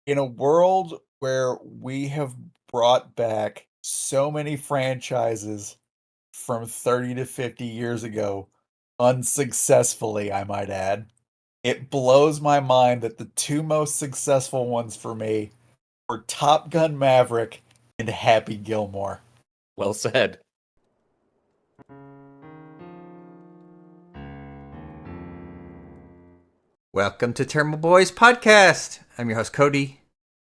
In a world where we have brought back so many franchises from 30 to 50 years ago, unsuccessfully, I might add, it blows my mind that the two most successful ones for me were Top Gun Maverick and Happy Gilmore. Well said. Welcome to Tairimo Boys podcast. I'm your host Cody.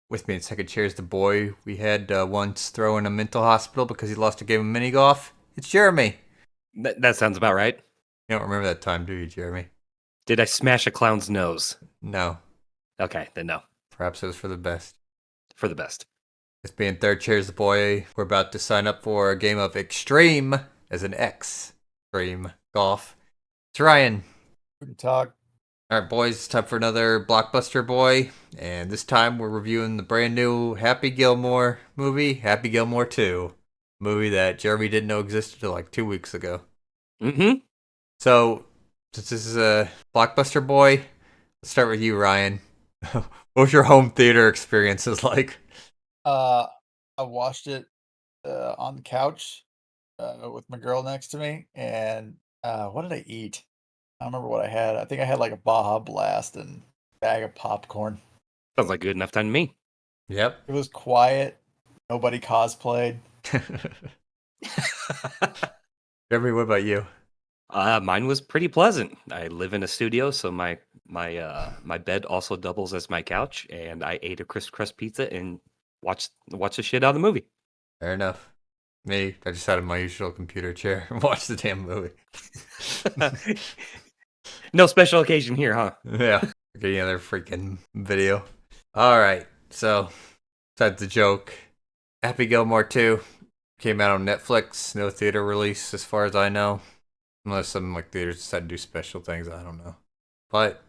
With me in second chair is the boy we had once throw in a mental hospital because he lost a game of mini golf. It's Jeremy. That sounds about right. You don't remember that time, do you, Jeremy? Did I smash a clown's nose? No. Okay, then no. Perhaps it was for the best. For the best. With me in third chair is the boy. We're about to sign up for a game of Extreme, as an X, Extreme Golf. It's Ryan. Good talk. Alright, boys, it's time for another Blockbuster boy. And this time we're reviewing the brand new Happy Gilmore movie, Happy Gilmore 2. Movie that Jeremy didn't know existed until like 2 weeks ago. Mm-hmm. So, since this is a Blockbuster boy, let's start with you, Ryan. What was your home theater experiences like? I watched it on the couch with my girl next to me, and what did I eat? I don't remember what I had. I think I had like a Baja Blast and a bag of popcorn. Sounds like good enough time to me. Yep. It was quiet. Nobody cosplayed. Jeremy, what about you? Mine was pretty pleasant. I live in a studio, so my bed also doubles as my couch, and I ate a crisp crust pizza and watched the shit out of the movie. Fair enough. Me, I just sat in my usual computer chair and watched the damn movie. No special occasion here, huh? Yeah. Getting another freaking video. Alright, so, besides the joke, Happy Gilmore 2 came out on Netflix. No theater release, as far as I know. Unless some like theaters decide to do special things, I don't know. But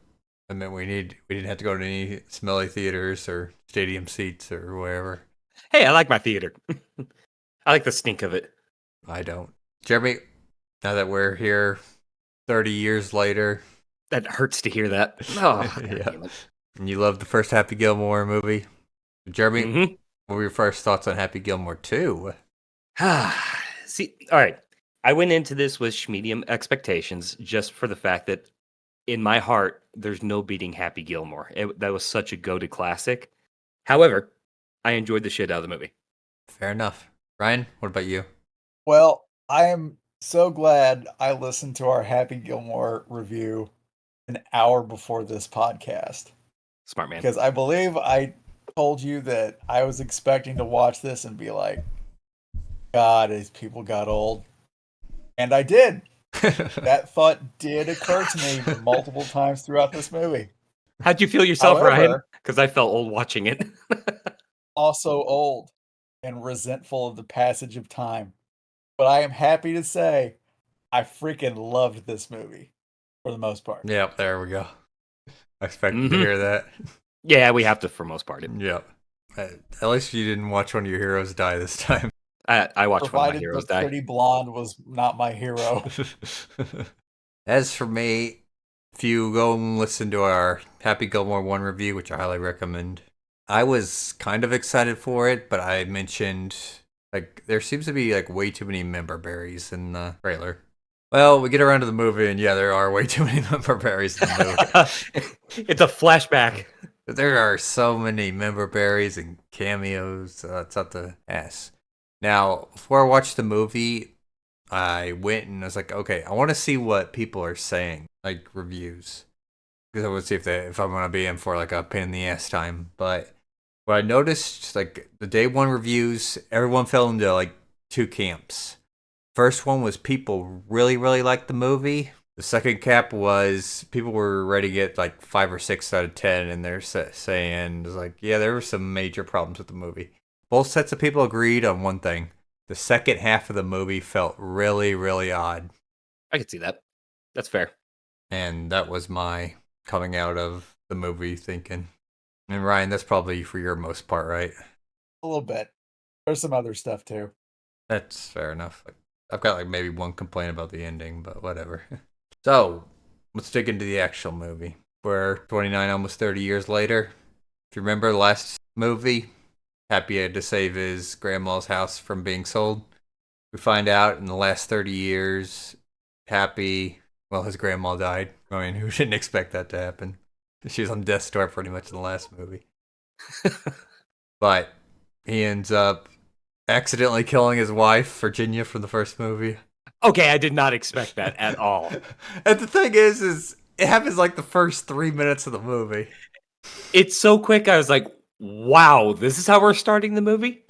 I mean, we didn't have to go to any smelly theaters or stadium seats or wherever. Hey, I like my theater. I like the stink of it. I don't. Jeremy, now that we're here 30 years later. That hurts to hear that. Oh, Yeah. And you loved the first Happy Gilmore movie. Jeremy, Mm-hmm. what were your first thoughts on Happy Gilmore 2? See, all right. I went into this with medium expectations just for the fact that in my heart, there's no beating Happy Gilmore. That was such a go-to classic. However, I enjoyed the shit out of the movie. Fair enough. Ryan, what about you? Well, I am so glad I listened to our Happy Gilmore review an hour before this podcast. Smart man. Because I believe I told you that I was expecting to watch this and be like, God, these people got old. And I did. That thought did occur to me multiple times throughout this movie. How'd you feel yourself, However, Ryan? Because I felt old watching it. Also old and resentful of the passage of time. But I am happy to say I freaking loved this movie for the most part. Yep, there we go. I expected to hear that. Yeah, we have to for most part. Yep. At least you didn't watch one of your heroes die this time. I watched one of my Provided heroes the die. pretty blonde was not my hero. As for me, if you go and listen to our Happy Gilmore 1 review, which I highly recommend, I was kind of excited for it, but I mentioned, like, there seems to be, like, way too many member berries in the trailer. Well, we get around to the movie, and yeah, there are way too many member berries in the movie. It's a flashback. There are so many member berries and cameos. It's up the ass. Now, before I watched the movie, I went and I was like, okay, I want to see what people are saying, like reviews, because I want to see if I'm gonna be in for like a pain in the ass time. But what I noticed, like the day one reviews, everyone fell into like two camps. First one was people really liked the movie. The second cap was people were ready to get like 5 or 6 out of 10, and they're saying it's like, yeah, there were some major problems with the movie. Both sets of people agreed on one thing. The second half of the movie felt really odd. I can see that. That's fair. And that was my coming out of the movie thinking. And Ryan, that's probably for your most part, right? A little bit. There's some other stuff too. That's fair enough. I've got like maybe one complaint about the ending, but whatever. So, let's dig into the actual movie. We're 29, almost 30 years later. If you remember the last movie, Happy had to save his grandma's house from being sold. We find out in the last 30 years, Happy, well, his grandma died. I mean, who didn't expect that to happen? She was on death's door pretty much in the last movie. But he ends up accidentally killing his wife, Virginia, from the first movie. Okay, I did not expect that at all. And the thing is it happens like the first 3 minutes of the movie. It's so quick. I was like, wow, this is how we're starting the movie?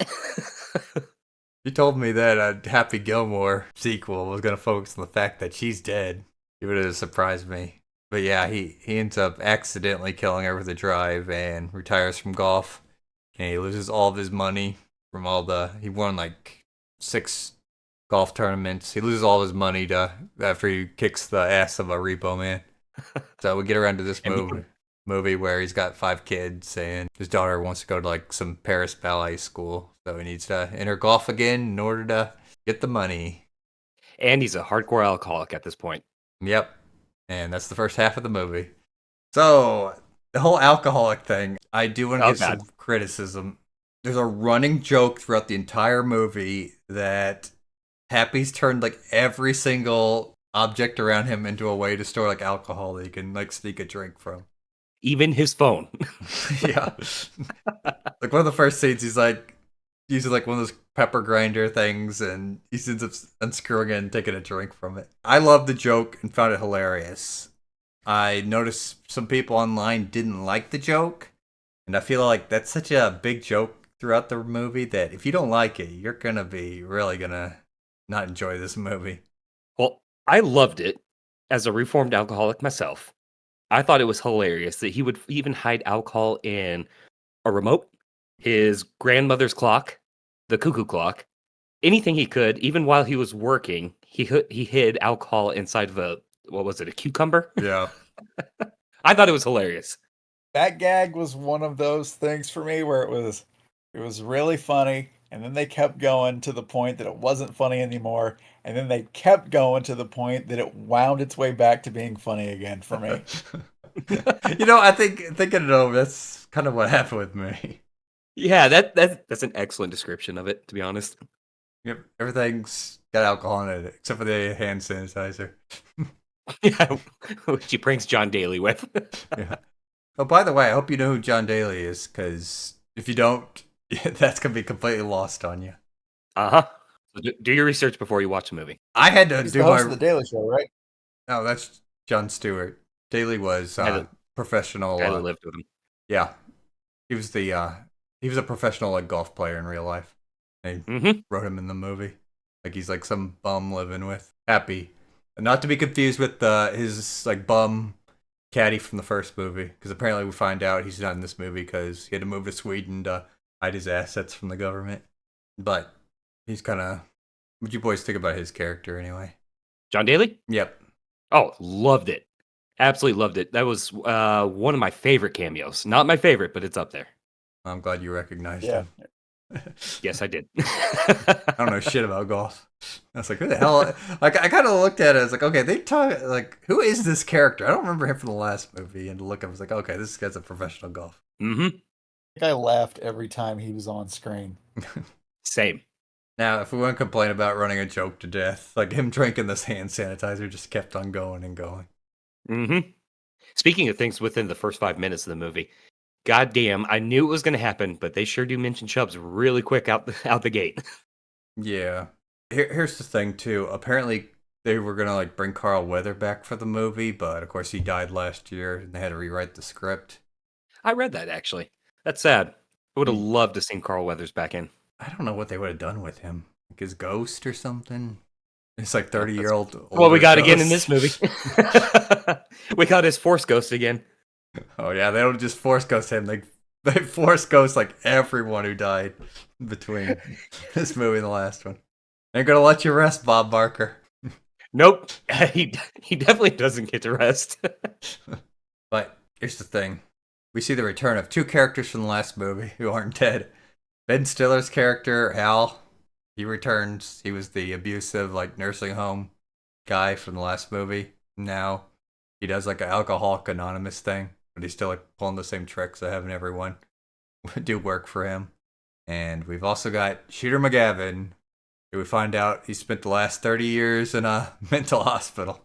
You told me that a Happy Gilmore sequel was going to focus on the fact that she's dead. It would have surprised me. But yeah, he ends up accidentally killing her with a drive and retires from golf. And he loses all of his money from he won like 6 golf tournaments. He loses all of his money after he kicks the ass of a repo man. So we get around to this movie where he's got 5 kids and his daughter wants to go to like some Paris ballet school. So he needs to enter golf again in order to get the money. And he's a hardcore alcoholic at this point. Yep. And that's the first half of the movie. So the whole alcoholic thing, I do want to get some criticism. There's a running joke throughout the entire movie that Happy's turned like every single object around him into a way to store like alcohol that he can like sneak a drink from. Even his phone. Yeah. Like one of the first scenes, he's like using like one of those pepper grinder things and he ends up unscrewing it and taking a drink from it. I loved the joke and found it hilarious. I noticed some people online didn't like the joke, and I feel like that's such a big joke throughout the movie that if you don't like it, you're gonna be really gonna not enjoy this movie. Well, I loved it as a reformed alcoholic myself. I thought it was hilarious that he would even hide alcohol in a remote, his grandmother's clock, the cuckoo clock, anything he could. Even while he was working, he hid alcohol inside of a cucumber? Yeah. I thought it was hilarious. That gag was one of those things for me where it was really funny, and then they kept going to the point that it wasn't funny anymore, and then they kept going to the point that it wound its way back to being funny again for me. I think thinking it over, that's kind of what happened with me. Yeah, that's an excellent description of it, to be honest. Yep, everything's got alcohol in it except for the hand sanitizer. Yeah, which he pranks John Daly with. Yeah. Oh, by the way, I hope you know who John Daly is, because if you don't, that's gonna be completely lost on you. So do your research before you watch the movie. I had to He's do the host my. of the Daily Show, right? No, that's Jon Stewart. Daly was professional. I lived with him. Yeah, he was a professional like golf player in real life. They wrote him in the movie, like he's like some bum living with Happy, not to be confused with his like bum caddy from the first movie, because apparently we find out he's not in this movie because he had to move to Sweden to hide his assets from the government. But he's kind of. What'd you boys think about his character anyway? John Daly? Yep. Oh, loved it. Absolutely loved it. That was one of my favorite cameos. Not my favorite, but it's up there. I'm glad you recognized him. Yes, I did. I don't know shit about golf. I was like, who the hell? Like, I kind of looked at it. I was like, okay, they talk like, who is this character? I don't remember him from the last movie. And to look, I was like, okay, this guy's a professional golf. Mm-hmm. I think I laughed every time he was on screen. Same. Now, if we want to complain about running a joke to death, like him drinking this hand sanitizer just kept on going and going. Mm-hmm. Speaking of things within the first 5 minutes of the movie, goddamn, I knew it was going to happen, but they sure do mention Chubbs really quick out the gate. Yeah. Here's the thing, too. Apparently, they were going to like bring Carl Weather back for the movie, but of course he died last year and they had to rewrite the script. I read that, actually. That's sad. I would have loved to see Carl Weathers back in. I don't know what they would have done with him. Like his ghost or something? It's like 30-year-old. Well, we got again in this movie. We got his Force Ghost again. Oh, yeah. They don't just Force Ghost him. They Force Ghost like everyone who died between this movie and the last one. Ain't gonna let you rest, Bob Barker. Nope. He definitely doesn't get to rest. But here's the thing. We see the return of 2 characters from the last movie who aren't dead. Ben Stiller's character, Al, he returns. He was the abusive, like, nursing home guy from the last movie. Now, he does, like, an Alcoholic Anonymous thing, but he's still, like, pulling the same tricks I have in everyone. do work for him. And we've also got Shooter McGavin, who we find out he spent the last 30 years in a mental hospital.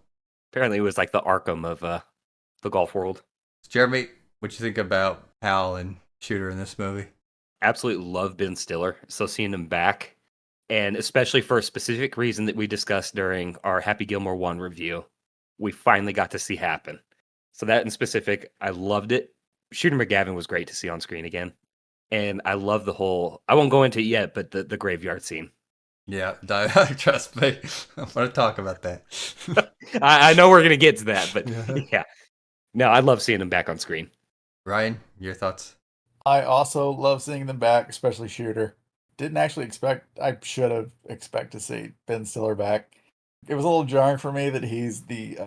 Apparently, it was like the Arkham of the golf world. Jeremy, what you think about Hal and Shooter in this movie? Absolutely love Ben Stiller. So seeing him back, and especially for a specific reason that we discussed during our Happy Gilmore 1 review, we finally got to see happen. So that in specific, I loved it. Shooter McGavin was great to see on screen again. And I love the whole, I won't go into it yet, but the graveyard scene. Yeah, trust me. I want to talk about that. I know we're going to get to that, but Yeah. yeah. No, I love seeing him back on screen. Ryan, your thoughts? I also love seeing them back, especially Shooter. Didn't actually expect, I should have expected to see Ben Stiller back. It was a little jarring for me that he's the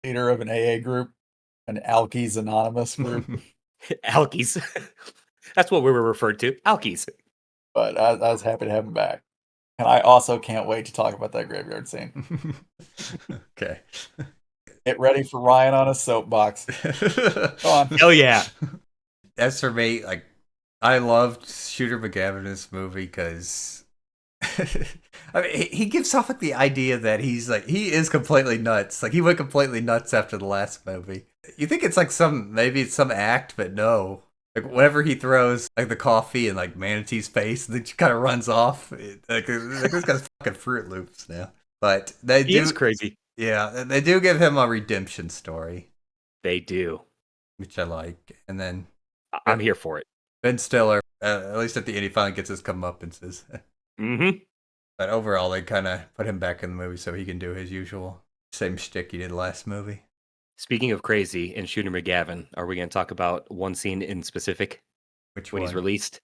leader of an AA group, an Alkies Anonymous group, Alkies. That's what we were referred to. Alkies. but I was happy to have him back. And I also can't wait to talk about that graveyard scene. Okay. Get ready for Ryan on a soapbox. Go on. Oh, yeah. As for me, like, I loved Shooter McGavin in this movie because I mean, he gives off like the idea that he is completely nuts. Like he went completely nuts after the last movie. You think it's like maybe it's some act, but no. Like whenever he throws like the coffee in like Manatee's face, and then she kind of runs off. Like this guy's fucking Fruit Loops now. But He is crazy. Yeah, they do give him a redemption story, They do. which I like. And then I'm here for it. Ben Stiller, at least at the end, he finally gets his comeuppances. Mm-hmm. But overall, they kind of put him back in the movie so he can do his usual same shtick he did last movie. Speaking of crazy and Shooter McGavin, are we going to talk about one scene in specific Which when one? he's released?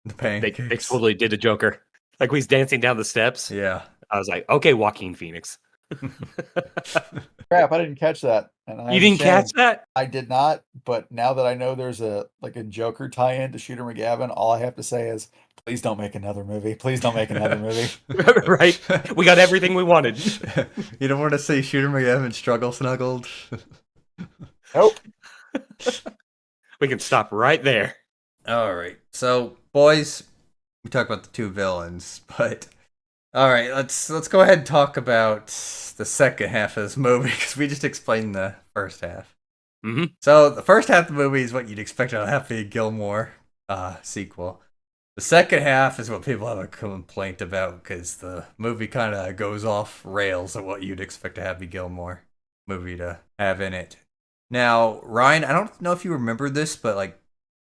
The They pancakes. totally did a Joker. Like when he's dancing down the steps. Yeah. I was like, okay, Joaquin Phoenix. Crap, I didn't catch that. And You didn't catch that? I did not, but now that I know there's a Joker tie-in to Shooter McGavin, all I have to say is, please don't make another movie. Please don't make another movie. Right? We got everything we wanted. You don't want to see Shooter McGavin struggle snuggled? Nope. We can stop right there. All right. So, boys, we talked about the two villains, but all right, let's go ahead and talk about the second half of this movie because we just explained the first half. Mm-hmm. So the first half of the movie is what you'd expect out of Happy Gilmore sequel. The second half is what people have a complaint about because the movie kind of goes off rails of what you'd expect a Happy Gilmore movie to have in it. Now, Ryan, I don't know if you remember this, but like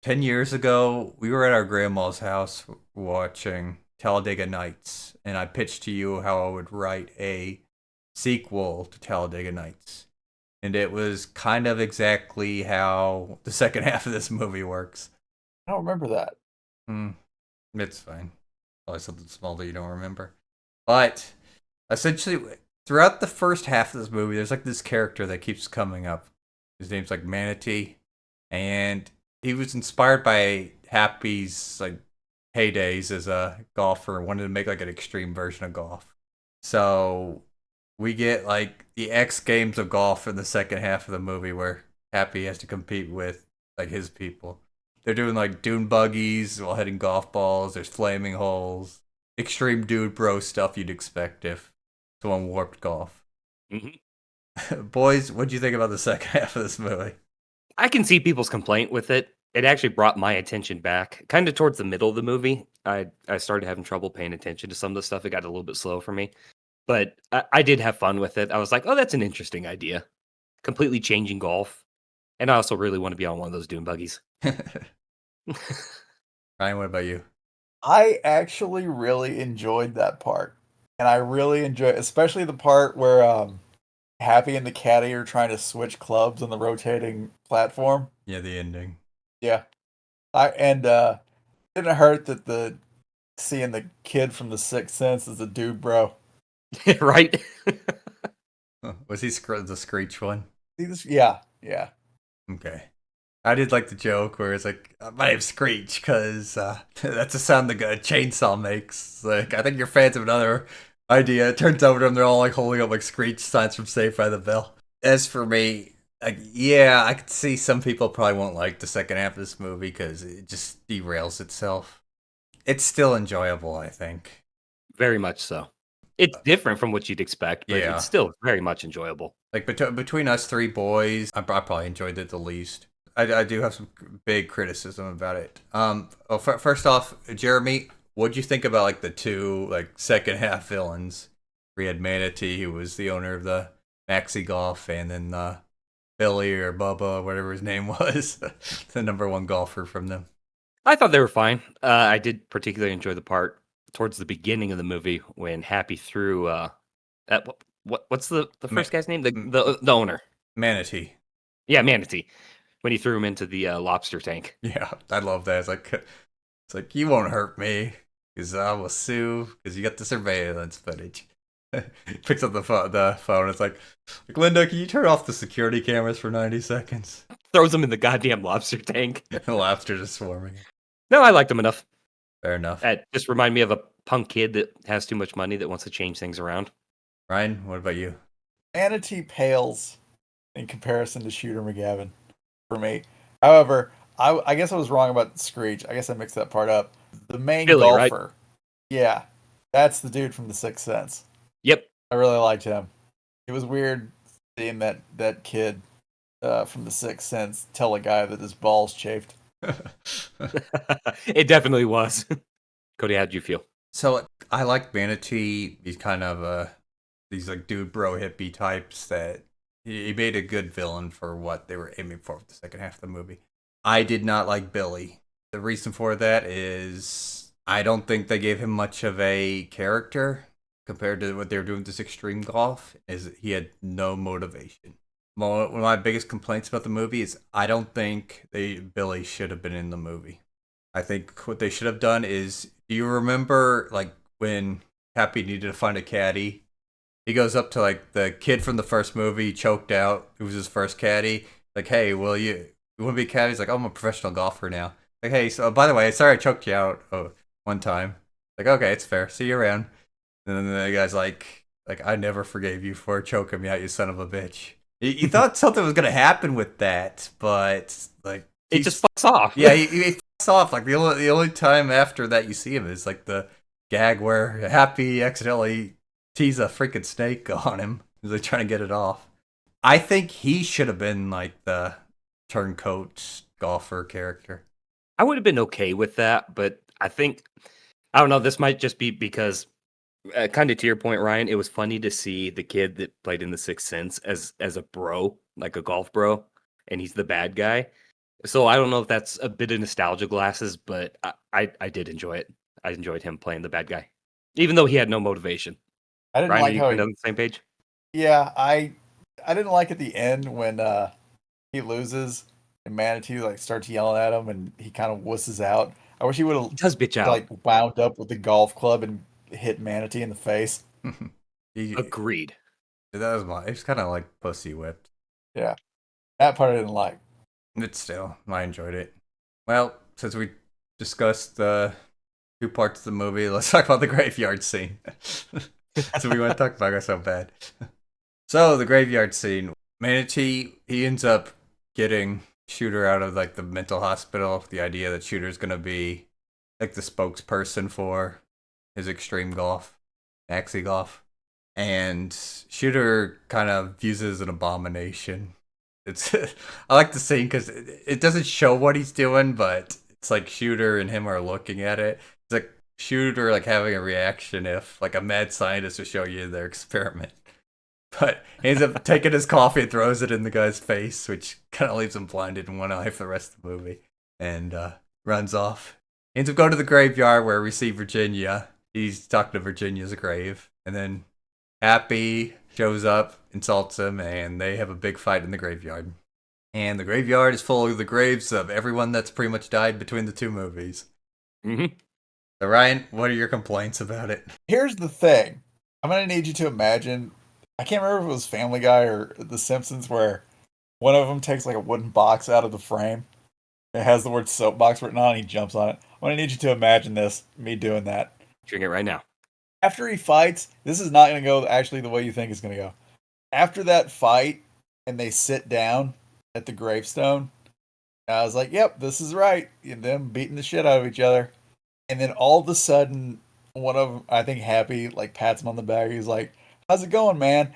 10 years ago, we were at our grandma's house watching Talladega Nights, and I pitched to you how I would write a sequel to Talladega Nights. And it was kind of exactly how the second half of this movie works. I don't remember that. It's fine. Probably something small that you don't remember. But essentially, throughout the first half of this movie, there's like this character that keeps coming up. His name's like Manatee, and he was inspired by Happy's like heydays as a golfer and wanted to make like an extreme version of golf. So we get like the X Games of golf in the second half of the movie where Happy has to compete with like his people. They're doing like dune buggies while hitting golf balls. There's flaming holes, extreme dude bro stuff you'd expect if someone warped golf. Mm-hmm. Boys, what'd you think about the second half of this movie? I can see people's complaint with it. It actually brought my attention back kind of towards the middle of the movie. I started having trouble paying attention to some of the stuff. It got a little bit slow for me, but I did have fun with it. I was like, oh, that's an interesting idea. Completely changing golf. And I also really want to be on one of those dune buggies. Ryan, what about you? I actually really enjoyed that part. And I really enjoyed, especially the part where Happy and the caddy are trying to switch clubs on the rotating platform. Yeah, the ending. Yeah. Didn't hurt that seeing the kid from The Sixth Sense is a dude, bro. Right? Was he the Screech one? See this? Yeah. Okay. I did like the joke where it's like, my name's Screech, because that's the sound the chainsaw makes. Like, I think your fans have another idea. It turns out to them, they're all like holding up like Screech signs from Saved by the Bell. As for me, Like, yeah, I could see some people probably won't like the second half of this movie because it just derails itself. It's still enjoyable, I think. Very much so. It's different from what you'd expect, but Yeah. it's still very much enjoyable. Like between us three boys, I probably enjoyed it the least. I do have some big criticism about it. First off, Jeremy, what'd you think about like the two like second half villains? We had Manatee, who was the owner of the Maxi Golf, and then Billy or Bubba, whatever his name was, the number one golfer from them. I thought they were fine. I did particularly enjoy the part towards the beginning of the movie when Happy threw at what's the Ma- first guy's name? The owner. Manatee. Yeah, Manatee. When he threw him into the lobster tank. Yeah, I love that. It's like you won't hurt me because I will sue because you got the surveillance footage. Picks up the phone. It's like, Linda, can you turn off the security cameras for 90 seconds? Throws him in the goddamn lobster tank. The lobsters are swarming. No, I liked him enough. Fair enough. That just remind me of a punk kid that has too much money that wants to change things around. Ryan, what about you? Manatee pales in comparison to Shooter McGavin for me. However, I guess I was wrong about Screech. I guess I mixed that part up. The main Billy, right? golfer. Yeah. That's the dude from The Sixth Sense. Yep. I really liked him. It was weird seeing that kid from The Sixth Sense tell a guy that his balls chafed. It definitely was. Cody, how'd you feel? So I like Manatee. He's kind of these like dude bro hippie types that he made a good villain for what they were aiming for with the second half of the movie. I did not like Billy. The reason for that is I don't think they gave him much of a character compared to what they were doing with this extreme golf. Is he had no motivation. One of my biggest complaints about the movie is I don't think Billy should have been in the movie. I think what they should have done is, do you remember like when Happy needed to find a caddy? He goes up to like the kid from the first movie, choked out, who was his first caddy. Like, hey, you want to be a caddy? He's like, oh, I'm a professional golfer now. Like, hey, so by the way, sorry I choked you out one time. Like, okay, it's fair. See you around. And then the guy's like I never forgave you for choking me out, you son of a bitch. You thought something was gonna happen with that, but like It just fucks off. yeah, he fucks off. Like the only time after that you see him is like the gag where Happy accidentally tease a freaking snake on him. He's like trying to get it off. I think he should have been like the turncoat golfer character. I would have been okay with that, but I don't know. This might just be because, kind of to your point, Ryan. It was funny to see the kid that played in The Sixth Sense as a bro, like a golf bro, and he's the bad guy. So I don't know if that's a bit of nostalgia glasses, but I did enjoy it. I enjoyed him playing the bad guy, even though he had no motivation. I didn't Ryan, are like you how kind of on the same page? yeah, I didn't like at the end when he loses and Manatee like starts yelling at him and he kind of wusses out. I wish he would He have does bitch out. like wound up with the golf club and hit Manatee in the face. Agreed. That was it's kind of like pussy whipped. Yeah, that part I didn't like. But still, I enjoyed it. Well, since we discussed the two parts of the movie, let's talk about the graveyard scene. So we want to talk about it so bad. So the graveyard scene, Manatee, he ends up getting Shooter out of like the mental hospital with the idea that Shooter's gonna be like the spokesperson for his extreme golf, maxi golf, and Shooter kind of views it as an abomination. It's I like the scene because it doesn't show what he's doing, but it's like Shooter and him are looking at it. It's like Shooter like having a reaction if like a mad scientist would show you their experiment. But he ends up taking his coffee and throws it in the guy's face, which kind of leaves him blinded in one eye for the rest of the movie, and runs off. He ends up going to the graveyard where we see Virginia. He's talking to Virginia's grave, and then Happy shows up, insults him, and they have a big fight in the graveyard. And the graveyard is full of the graves of everyone that's pretty much died between the two movies. Mm-hmm. So Ryan, what are your complaints about it? Here's the thing. I'm gonna need you to imagine. I can't remember if it was Family Guy or The Simpsons where one of them takes like a wooden box out of the frame. It has the word soapbox written on it. And he jumps on it. I'm gonna need you to imagine this. Me doing that. Drink it right now. After he fights, this is not gonna go actually the way you think it's gonna go. After that fight, and they sit down at the gravestone. And I was like, "Yep, this is right." And them beating the shit out of each other, and then all of a sudden, one of 'em, I think Happy, like pats him on the back. He's like, "How's it going, man?"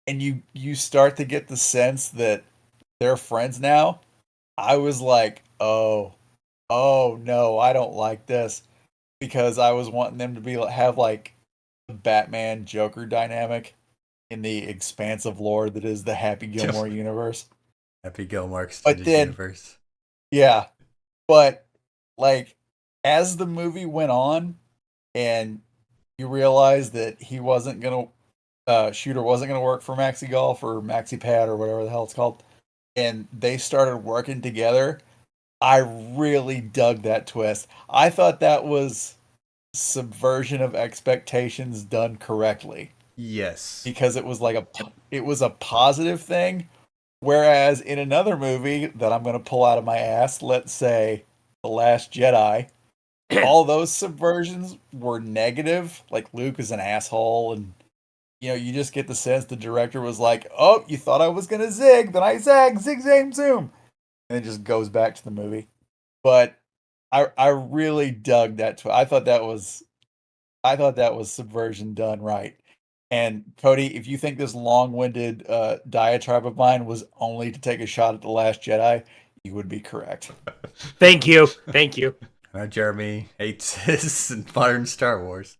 And you start to get the sense that they're friends now. I was like, oh no, I don't like this because I was wanting them to be have like the Batman Joker dynamic in the expansive lore that is the Happy Gilmore universe. Happy Gilmore But extended then, universe. yeah, but like as the movie went on and you realize that he wasn't gonna Shooter wasn't gonna work for Maxi Golf or Maxi Pad or whatever the hell it's called, and they started working together. I really dug that twist. I thought that was subversion of expectations done correctly Yes. because it was a positive thing, whereas in another movie that I'm going to pull out of my ass, let's say The Last Jedi, all those subversions were negative. Like Luke is an asshole, and you just get the sense the director was like, "Oh, you thought I was going to zig, then I zag, zig, zag, zoom," and it just goes back to the movie. But I really dug that. I thought that was subversion done right. And Cody, if you think this long-winded diatribe of mine was only to take a shot at The Last Jedi, you would be correct. Thank you. Thank you. Jeremy hates his modern Star Wars.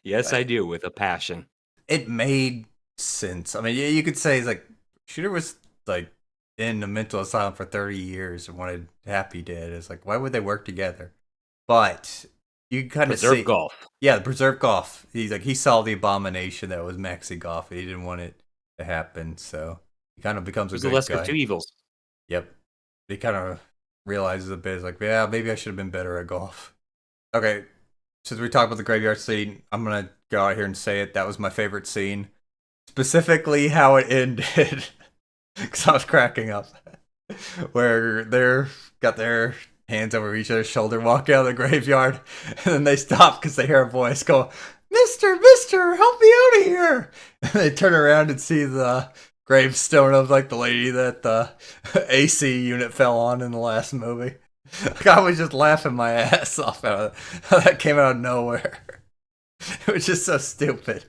Yes, I do, with a passion. It made sense. I mean, you could say it's like Shooter was like in a mental asylum for 30 years and wanted Happy dead. It's like, why would they work together? But you kind of see Preserve golf. Yeah, the preserve golf. He saw the abomination that was Maxi Golf. He didn't want it to happen, so he kind of becomes a There's the good lesser guy. of two evils. Yep. He kind of realizes a bit. It's like, yeah, maybe I should have been better at golf. Okay, since we talked about the graveyard scene, I'm gonna go out here and say it. That was my favorite scene, specifically how it ended, because I was cracking up. Where they're got their hands over each other's shoulder, walk out of the graveyard, and then they stop because they hear a voice go, Mister, help me out of here!" And they turn around and see the gravestone of like the lady that the AC unit fell on in the last movie. Like, I was just laughing my ass off at it. That came out of nowhere. It was just so stupid.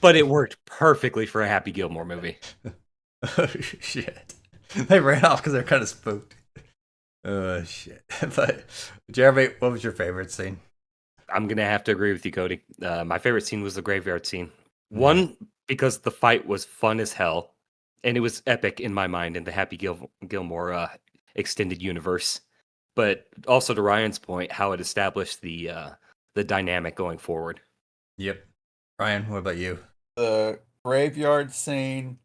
But it worked perfectly for a Happy Gilmore movie. Oh, shit. They ran off because they're kind of spooked. Oh, shit. But, Jeremy, what was your favorite scene? I'm going to have to agree with you, Cody. My favorite scene was the graveyard scene. One, because the fight was fun as hell, and it was epic in my mind in the Happy Gilmore extended universe. But also to Ryan's point, how it established the dynamic going forward. Yep. Ryan, what about you? The graveyard scene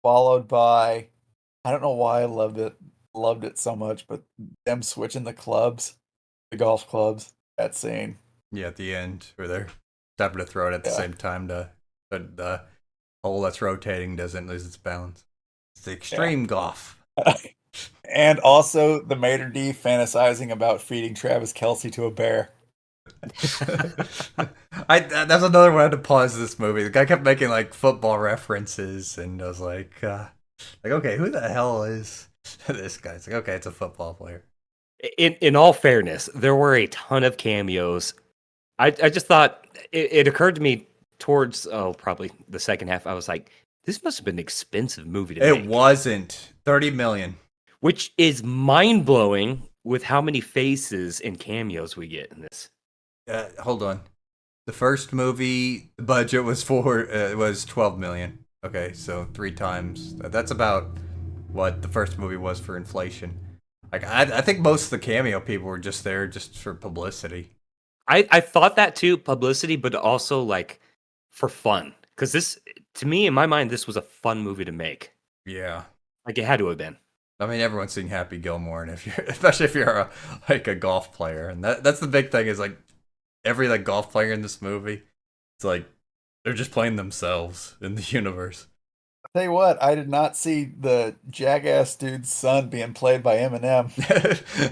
followed by, I don't know why I loved it so much, but them switching the golf clubs, that scene. Yeah, at the end, where they're stopping to throw it at the same time but the hole that's rotating doesn't lose its balance. It's the extreme golf. And also the maitre d' fantasizing about feeding Travis Kelce to a bear. That's another one I had to pause this movie. The guy kept making like football references, and I was like, okay, who the hell is this guy? It's like, okay, it's a football player. In all fairness, there were a ton of cameos. I just thought it occurred to me towards probably the second half. I was like, this must have been an expensive movie to make. It wasn't. $30 million. Which is mind blowing with how many faces and cameos we get in this. Hold on. The first movie, the budget was was $12 million. Okay, so 3 times. That's about what the first movie was for inflation. Like I think most of the cameo people were just there just for publicity. I thought that too, publicity, but also like for fun. Because this, to me, in my mind, this was a fun movie to make. Yeah. Like it had to have been. I mean, everyone's seen Happy Gilmore, and especially if you're a golf player, and that's the big thing is like every like golf player in this movie, it's like they're just playing themselves in the universe. I'll tell you what, I did not see the jackass dude's son being played by Eminem.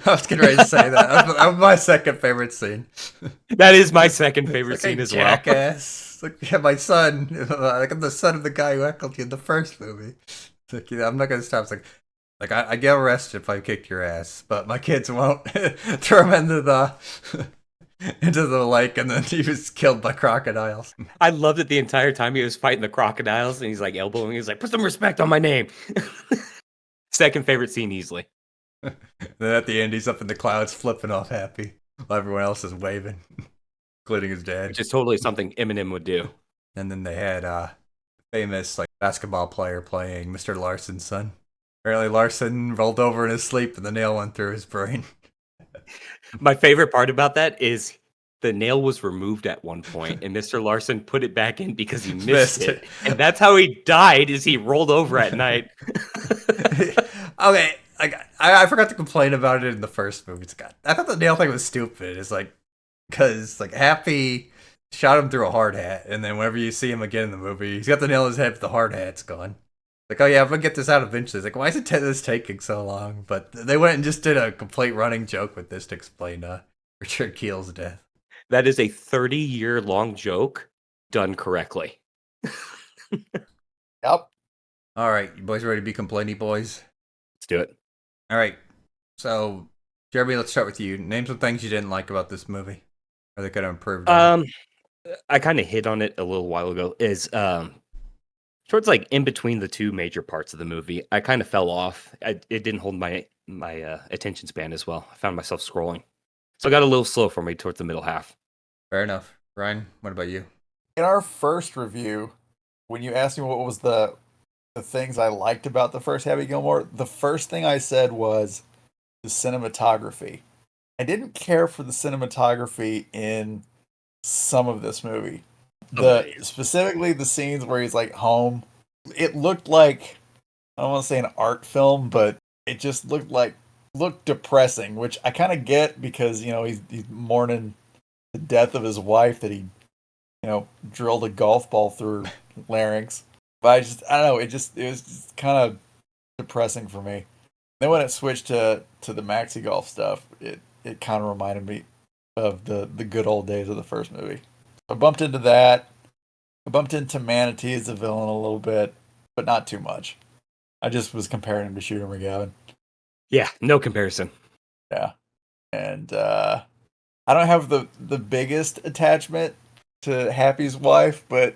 I was getting ready to say that. That was my second favorite scene. That is my second favorite like, scene hey, as jackass. Like, yeah, my son. Like I'm the son of the guy who heckled you in the first movie. Like, I'm not gonna stop. It's like I get arrested if I kick your ass, but my kids won't. Throw him into the into the lake, and then he was killed by crocodiles. I loved it the entire time he was fighting the crocodiles and he's like elbowing. He's like, put some respect on my name. Second favorite scene easily. Then at the end, he's up in the clouds flipping off happy while everyone else is waving, including his dad. Which is totally something Eminem would do. And then they had famous like basketball player playing Mr. Larson's son. Apparently Larson rolled over in his sleep and the nail went through his brain. My favorite part about that is the nail was removed at one point, and Mr. Larson put it back in because he missed it. And that's how he died, is he rolled over at night. Okay, I forgot to complain about it in the first movie. I thought the nail thing was stupid. It's like, because like Happy shot him through a hard hat, and then whenever you see him again in the movie, he's got the nail in his head, but the hard hat's gone. Like, oh yeah, I'm gonna get this out eventually. It's like, why is this taking so long? But they went and just did a complete running joke with this to explain Richard Keel's death. That is a 30-year-long joke done correctly. Yep. All right, you boys ready to be complainy boys? Let's do it. All right, so Jeremy, let's start with you. Name some things you didn't like about this movie, or they could have improved on it. I kind of hit on it a little while ago. Is towards like in between the two major parts of the movie, I kind of fell off. It didn't hold my attention span as well. I found myself scrolling, so it got a little slow for me towards the middle half. Fair enough. Ryan, what about you? In our first review, when you asked me what was the things I liked about the first Happy Gilmore, the first thing I said was the cinematography. I didn't care for the cinematography in some of this movie. Specifically the scenes where he's like home. It looked like, I don't want to say an art film, but it just looked depressing, which I kind of get because, he's mourning the death of his wife that he, drilled a golf ball through her larynx. But I don't know, it was just kind of depressing for me. Then when it switched to the maxi golf stuff, it kind of reminded me of the good old days of the first movie. I bumped into that. I bumped into Manatee as a villain a little bit, but not too much. I just was comparing him to Shooter McGavin. Yeah, no comparison. Yeah. And I don't have the biggest attachment to Happy's wife, but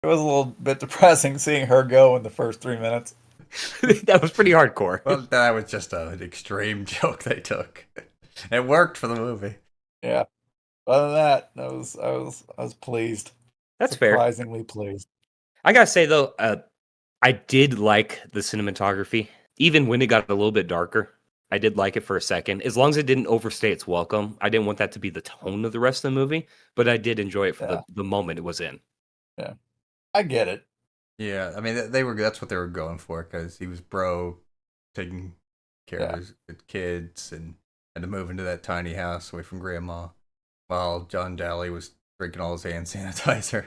it was a little bit depressing seeing her go in the first 3 minutes. That was pretty hardcore. Well, that was just an extreme joke they took. It worked for the movie. Yeah. Other than that, I was pleased. That's fair. Surprisingly pleased. I gotta say though, I did like the cinematography, even when it got a little bit darker. I did like it for a second, as long as it didn't overstay its welcome. I didn't want that to be the tone of the rest of the movie, but I did enjoy it for the moment it was in. Yeah, I get it. Yeah, I mean that's what they were going for, because he was broke, taking care of his kids, and had to move into that tiny house away from grandma, while John Daly was drinking all his hand sanitizer.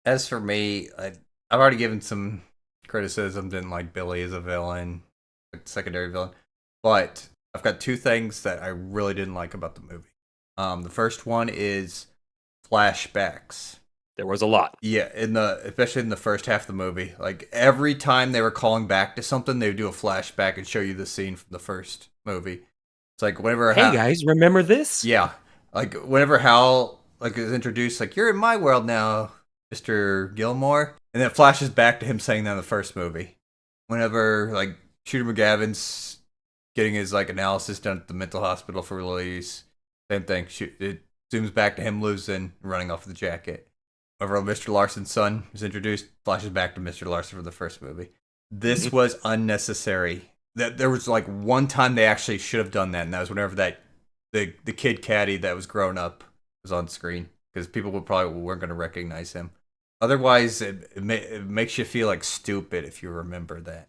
As for me, I've already given some criticism. Didn't like Billy as a villain, a secondary villain, but I've got two things that I really didn't like about the movie. The first one is flashbacks. There was a lot. Yeah, especially in the first half of the movie. Like, every time they were calling back to something, they would do a flashback and show you the scene from the first movie. It's like whenever Hey guys, remember this? Yeah. Like whenever Hal is introduced, like, you're in my world now, Mr. Gilmore. And then it flashes back to him saying that in the first movie. Whenever like Shooter McGavin's getting his analysis done at the mental hospital for release, same thing. It zooms back to him losing and running off with the jacket. Whenever Mr. Larson's son is introduced, flashes back to Mr. Larson from the first movie. This was unnecessary. There was one time they actually should have done that, and that was whenever the kid caddy that was grown up was on screen, because people weren't going to recognize him. Otherwise, it makes you feel like stupid if you remember that.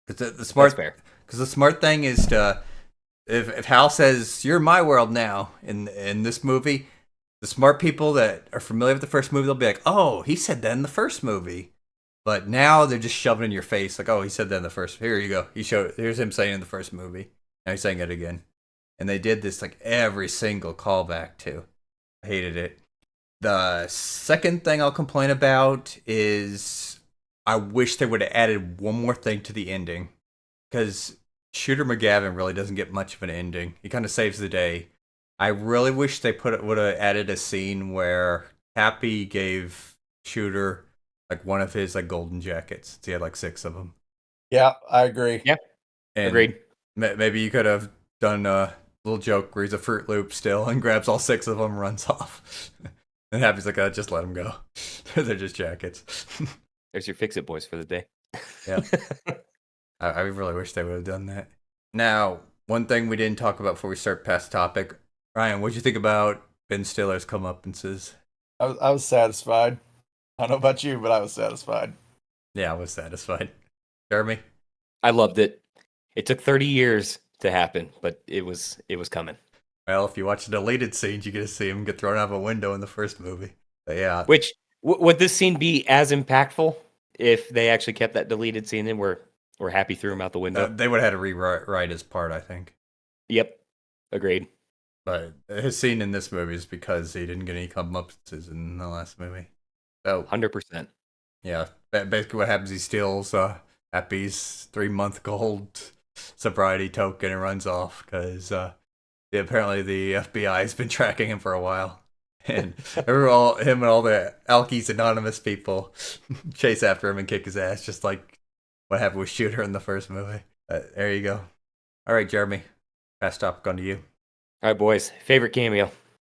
Because the smart thing is to, if Hal says you're in my world now in this movie, the smart people that are familiar with the first movie, they'll be like, oh, he said that in the first movie. But now they're just shoving it in your face, like, oh, he said that in the first. Here you go. Here's him saying it in the first movie. Now he's saying it again. And they did this every single callback too. I hated it. The second thing I'll complain about is I wish they would have added one more thing to the ending, because Shooter McGavin really doesn't get much of an ending. He kind of saves the day. I really wish they would have added a scene where Happy gave Shooter like one of his like golden jackets. He had like 6 of them, Yeah, I agree. Yeah, and agreed. maybe you could have done a little joke where he's a Fruit Loop still and grabs all 6 of them, and runs off. And Happy's like, just let him go. They're just jackets. There's your fix it boys for the day. Yeah. I really wish they would have done that. Now, one thing we didn't talk about before we start past topic, Ryan, what'd you think about Ben Stiller's comeuppances? I was satisfied. I don't know about you, but I was satisfied. Yeah, I was satisfied. Jeremy? I loved it. It took 30 years to happen, but it was coming. Well, if you watch the deleted scenes, you get to see him get thrown out of a window in the first movie. But yeah. Which would this scene be as impactful if they actually kept that deleted scene in where Happy threw him out the window? They would have had to rewrite his part, I think. Yep, agreed. But his scene in this movie is because he didn't get any comeuppances in the last movie. So 100%. yeah, basically what happens, he steals Happy's 3-month gold sobriety token and runs off because apparently the FBI has been tracking him for a while. And him and all the Alkies Anonymous people chase after him and kick his ass, just like what happened with Shooter in the first movie. There you go. All right, Jeremy, past topic on to you. All right, boys. Favorite cameo?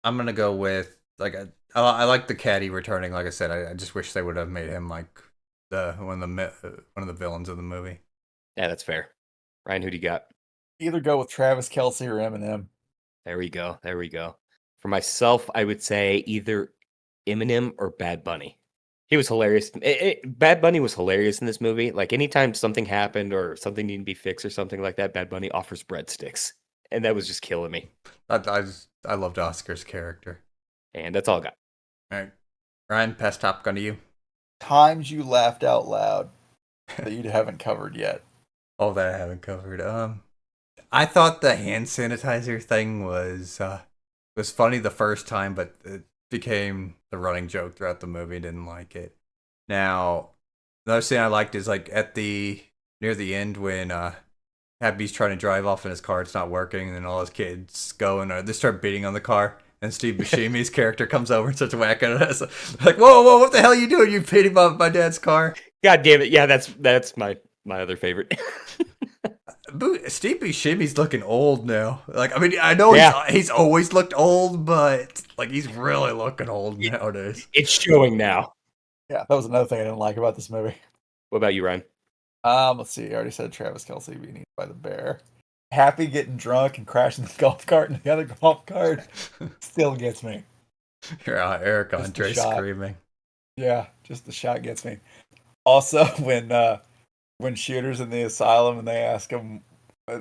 I'm gonna go with I like the caddy returning. Like I said, I just wish they would have made him like one of the villains of the movie. Yeah, that's fair. Ryan, who do you got? Either go with Travis Kelce or Eminem. There we go. For myself, I would say either Eminem or Bad Bunny. He was hilarious. Bad Bunny was hilarious in this movie. Like anytime something happened or something needed to be fixed or something like that, Bad Bunny offers breadsticks, and that was just killing me. I loved Oscar's character. And that's all I got. All right, Ryan, past topic on to you. Times you laughed out loud that you haven't covered yet. All that I haven't covered. I thought the hand sanitizer thing was funny the first time, but it became the running joke throughout the movie. Didn't like it. Now, another thing I liked is like near the end when Happy's trying to drive off in his car, it's not working, and then all his kids go and they start beating on the car. And Steve Buscemi's character comes over and starts whacking at us. Like, whoa, what the hell are you doing? You beating up my dad's car? God damn it. Yeah, that's my other favorite. Steve Buscemi's looking old now. Like, I mean, I know he's always looked old, but like he's really looking old nowadays. It's showing now. Yeah, that was another thing I didn't like about this movie. What about you, Ryan? Let's see. I already said Travis Kelce being eaten by the bear. Happy getting drunk and crashing the golf cart and the other golf cart still gets me. You're out, Eric Andre screaming. Yeah, just the shot gets me. Also, when Shooter's in the asylum and they ask him,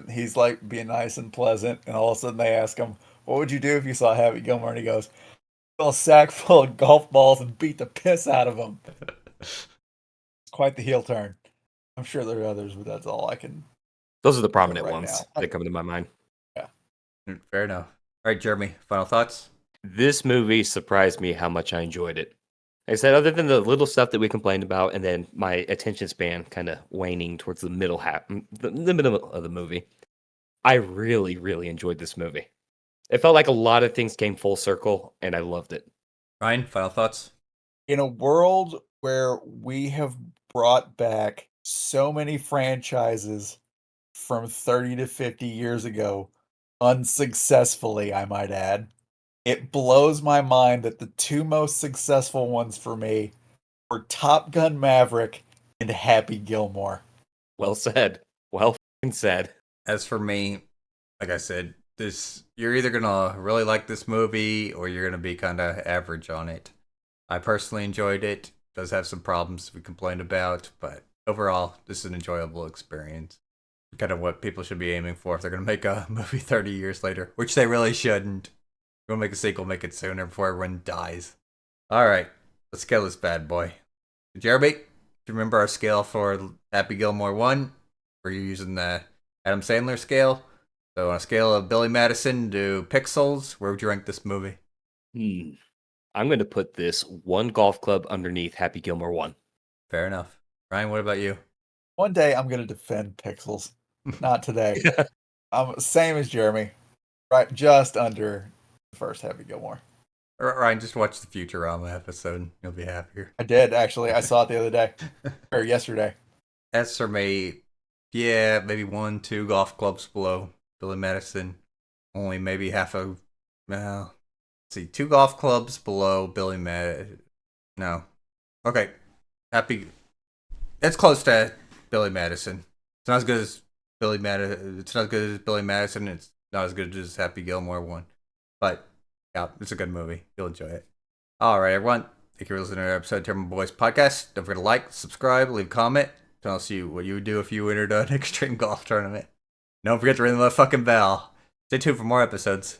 he's like being nice and pleasant, and all of a sudden they ask him, "What would you do if you saw Happy Gilmore?" And he goes, "Fill a sack full of golf balls and beat the piss out of him." It's quite the heel turn. I'm sure there are others, but that's all I can. Those are the prominent right ones now. that come into my mind. Yeah. Fair enough. All right, Jeremy, final thoughts? This movie surprised me how much I enjoyed it. Like I said, other than the little stuff that we complained about, and then my attention span kind of waning towards the middle of the movie, I really, really enjoyed this movie. It felt like a lot of things came full circle, and I loved it. Ryan, final thoughts? In a world where we have brought back so many franchises from 30 to 50 years ago, unsuccessfully, I might add, it blows my mind that the 2 most successful ones for me were Top Gun Maverick and Happy Gilmore. Well said. Well said. As for me, like I said, you're either gonna really like this movie or you're gonna be kind of average on it. I personally enjoyed it. It does have some problems we complained about, but overall, this is an enjoyable experience. Kind of what people should be aiming for if they're gonna make a movie 30 years later, which they really shouldn't. If you wanna make a sequel, make it sooner before everyone dies. All right, let's scale this bad boy. Jeremy, do you remember our scale for Happy Gilmore 1? Were you using the Adam Sandler scale? So on a scale of Billy Madison to Pixels, where would you rank this movie? I'm going to put this one golf club underneath Happy Gilmore 1. Fair enough. Ryan, what about you? One day I'm gonna defend Pixels. Not today. Same as Jeremy. Right, just under the first Happy Gilmore. Ryan, just watch the Futurama episode. You'll be happier. I did actually. I saw it the other day or yesterday. As for me, yeah, maybe 1, 2 golf clubs below Billy Madison. Only maybe half a. Well, let's see, 2 golf clubs below Billy Madison. No. Okay. Happy. It's close to Billy Madison. It's not as good as Billy Madison. It's not as good as Billy Madison. It's not as good as Happy Gilmore one. But yeah, it's a good movie. You'll enjoy it. All right, everyone. Thank you for listening to another episode of Tairimo Boys podcast. Don't forget to like, subscribe, leave a comment. Tell us what you would do if you entered an extreme golf tournament. Don't forget to ring the motherfucking bell. Stay tuned for more episodes.